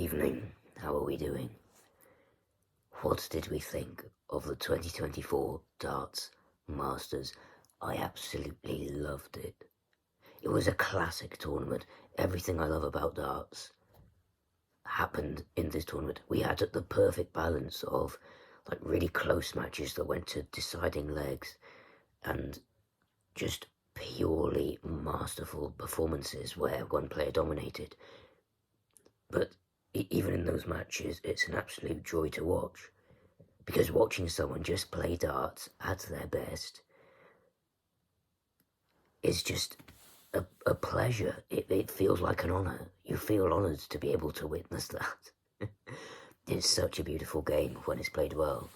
evening. How are we doing? What did we think of the 2024 Darts Masters? I absolutely loved it. It was a classic tournament. Everything I love about darts happened in this tournament. We had the perfect balance of like really close matches that went to deciding legs and just purely masterful performances where one player dominated. But even in those matches, it's an absolute joy to watch. Because watching someone just play darts at their best is just a pleasure. It feels like an honour. You feel honoured to be able to witness that. It's such a beautiful game when it's played well.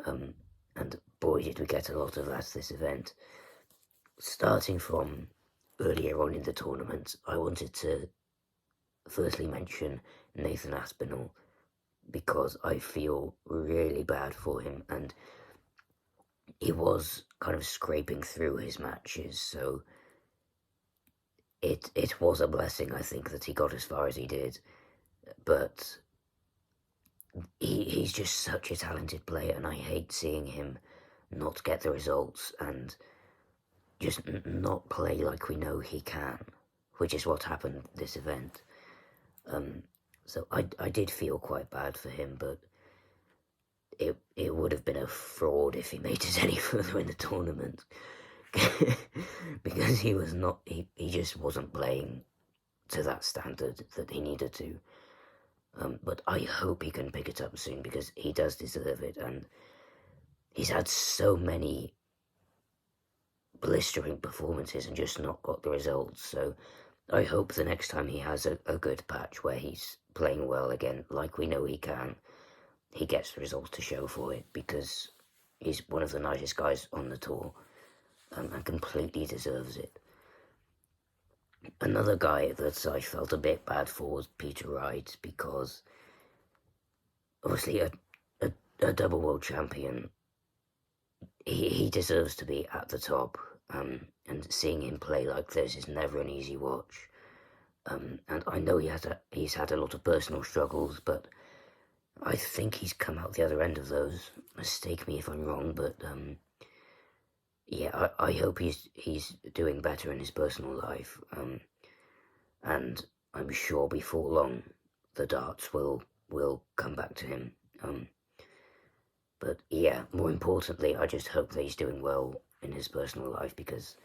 And boy, did we get a lot of that this event. Starting from earlier on in the tournament, I wanted to firstly mention Nathan Aspinall, because I feel really bad for him, and he was kind of scraping through his matches, so it was a blessing, I think, that he got as far as he did. But he's just such a talented player, and I hate seeing him not get the results and just not play like we know he can, which is what happened this event. So I did feel quite bad for him, but it would have been a fraud if he made it any further in the tournament. Because he just wasn't playing to that standard that he needed to. But I hope he can pick it up soon, because he does deserve it, and he's had so many blistering performances and just not got the results. So I hope the next time he has a good patch where he's playing well again, like we know he can, he gets the results to show for it, because he's one of the nicest guys on the tour, and completely deserves it. Another guy that I felt a bit bad for was Peter Wright, because obviously a double world champion, he deserves to be at the top, and seeing him play like this is never an easy watch. And I know he's had a lot of personal struggles, but I think he's come out the other end of those. Mistake me if I'm wrong, but yeah, I hope he's doing better in his personal life, and I'm sure before long the darts will come back to him. But yeah, more importantly, I just hope that he's doing well in his personal life, because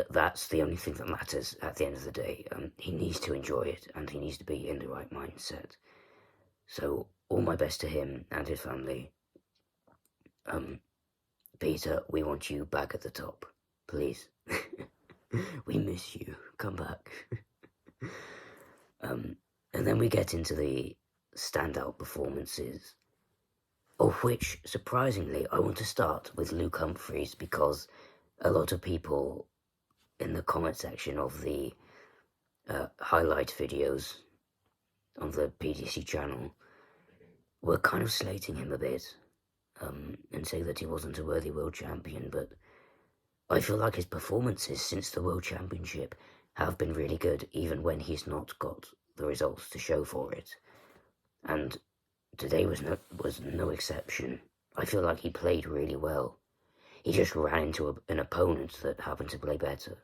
that's the only thing that matters at the end of the day. He needs to enjoy it, and he needs to be in the right mindset. So all my best to him and his family. Peter, we want you back at the top, please. We miss you. Come back. And then we get into the standout performances, of which, surprisingly, I want to start with Luke Humphries, because a lot of people in the comment section of the highlight videos on the PDC channel were kind of slating him a bit, and saying that he wasn't a worthy world champion, but I feel like his performances since the World Championship have been really good, even when he's not got the results to show for it. And today was no exception. I feel like he played really well. He just ran into an opponent that happened to play better.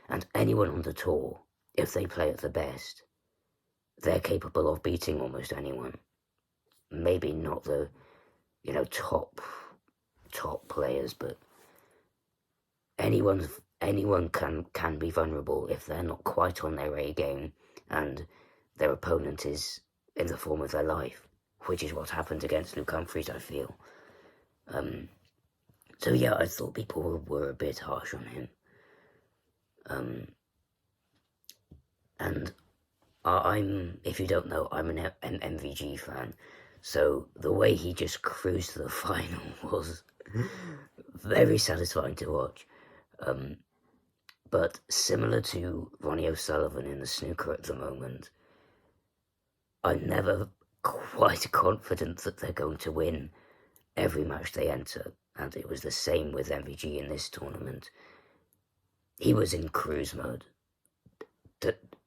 And anyone on the tour, if they play at the best, they're capable of beating almost anyone. Maybe not the, top players, but anyone can be vulnerable if they're not quite on their A game and their opponent is in the form of their life, which is what happened against Luke Humphries, I feel. So yeah, I thought people were a bit harsh on him. And I'm, if you don't know, I'm an MVG fan, so the way he just cruised to the final was very satisfying to watch. But similar to Ronnie O'Sullivan in the snooker at the moment, I'm never quite confident that they're going to win every match they enter, and it was the same with MVG in this tournament. He was in cruise mode.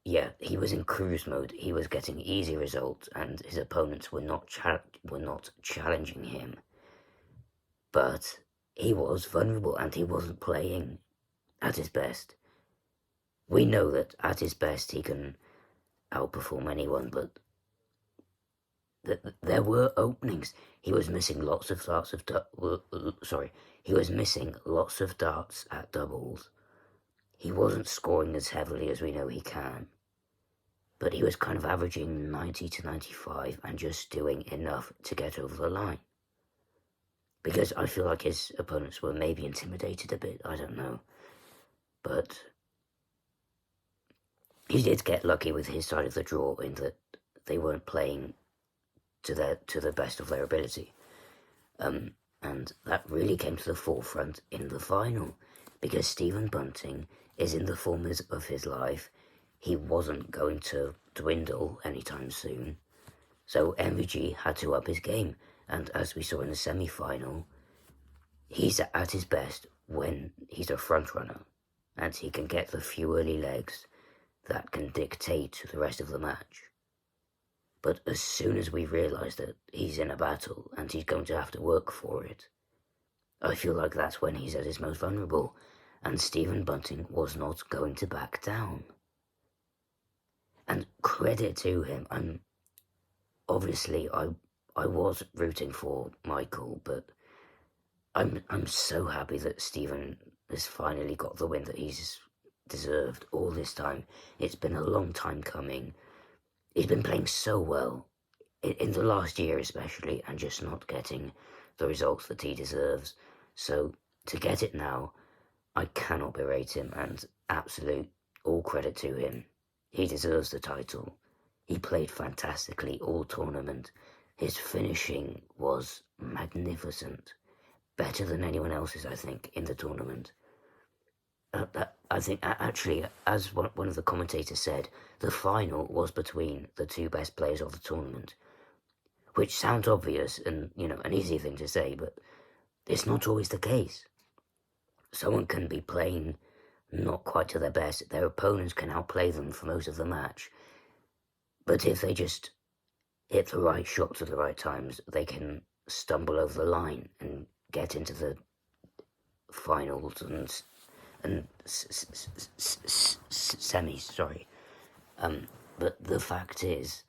yeah, he was in cruise mode. He was getting easy results, and his opponents were not challenging him. But he was vulnerable, and he wasn't playing at his best. We know that at his best he can outperform anyone, but there were openings. He was missing lots of he was missing lots of darts at doubles. He wasn't scoring as heavily as we know he can, but he was kind of averaging 90 to 95 and just doing enough to get over the line. Because I feel like his opponents were maybe intimidated a bit, I don't know. But he did get lucky with his side of the draw in that they weren't playing to the best of their ability. And that really came to the forefront in the final, because Stephen Bunting is in the form of his life. He wasn't going to dwindle anytime soon, so MVG had to up his game, and as we saw in the semi-final, he's at his best when he's a front runner, and he can get the few early legs that can dictate the rest of the match. But as soon as we realise that he's in a battle and he's going to have to work for it, I feel like that's when he's at his most vulnerable, and Stephen Bunting was not going to back down. And credit to him. Obviously I was rooting for Michael, but I'm so happy that Stephen has finally got the win that he's deserved all this time. It's been a long time coming. He's been playing so well in the last year especially, and just not getting the results that he deserves. So to get it now, I cannot berate him, and absolute all credit to him. He deserves the title. He played fantastically all tournament. His finishing was magnificent. Better than anyone else's, I think, in the tournament. I think, actually, as one of the commentators said, the final was between the two best players of the tournament. Which sounds obvious and, an easy thing to say, but it's not always the case. Someone can be playing not quite to their best. Their opponents can outplay them for most of the match. But if they just hit the right shots at the right times, they can stumble over the line and get into the finals and semis, sorry. But the fact is,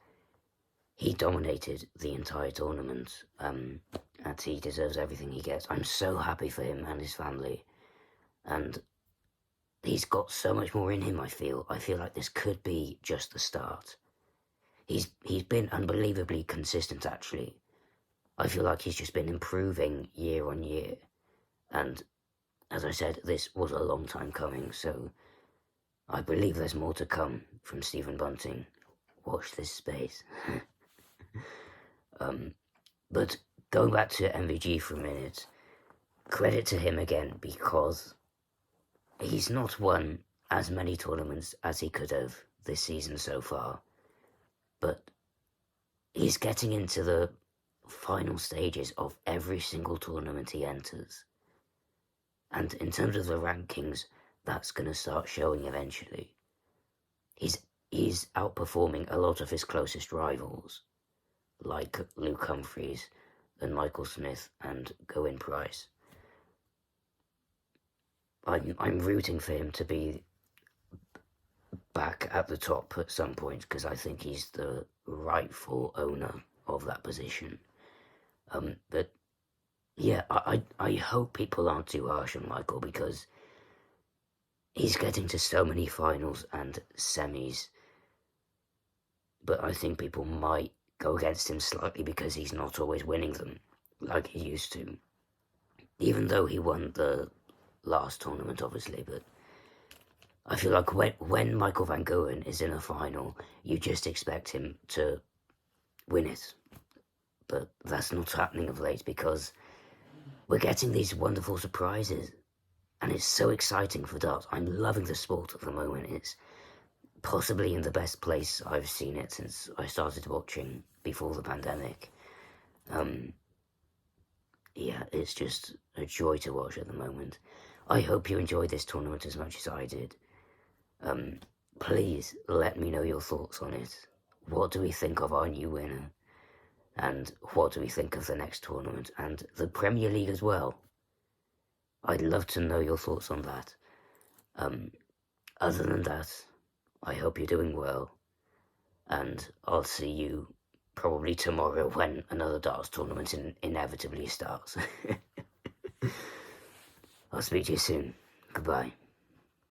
he dominated the entire tournament, and he deserves everything he gets. I'm so happy for him and his family, and he's got so much more in him, I feel. I feel like this could be just the start. He's been unbelievably consistent, actually. I feel like he's just been improving year on year, and as I said, this was a long time coming, so I believe there's more to come from Stephen Bunting. Watch this space. But going back to MVG for a minute, credit to him again, because he's not won as many tournaments as he could have this season so far, but he's getting into the final stages of every single tournament he enters. And in terms of the rankings, that's going to start showing eventually. He's outperforming a lot of his closest rivals, like Luke Humphries and Michael Smith and Gerwyn Price. I'm rooting for him to be back at the top at some point, because I think he's the rightful owner of that position. But yeah, I hope people aren't too harsh on Michael, because he's getting to so many finals and semis, but I think people might go against him slightly because he's not always winning them like he used to, even though he won the last tournament, obviously. But I feel like when Michael van Gerwen is in a final, you just expect him to win it, but that's not happening of late, because we're getting these wonderful surprises, and it's so exciting for darts. I'm loving the sport at the moment. It's possibly in the best place I've seen it since I started watching before the pandemic. Yeah, it's just a joy to watch at the moment. I hope you enjoyed this tournament as much as I did. please let me know your thoughts on it. What do we think of our new winner? And what do we think of the next tournament? And the Premier League as well. I'd love to know your thoughts on that. Other than that, I hope you're doing well. And I'll see you probably tomorrow when another darts tournament inevitably starts. I'll speak to you soon. Goodbye.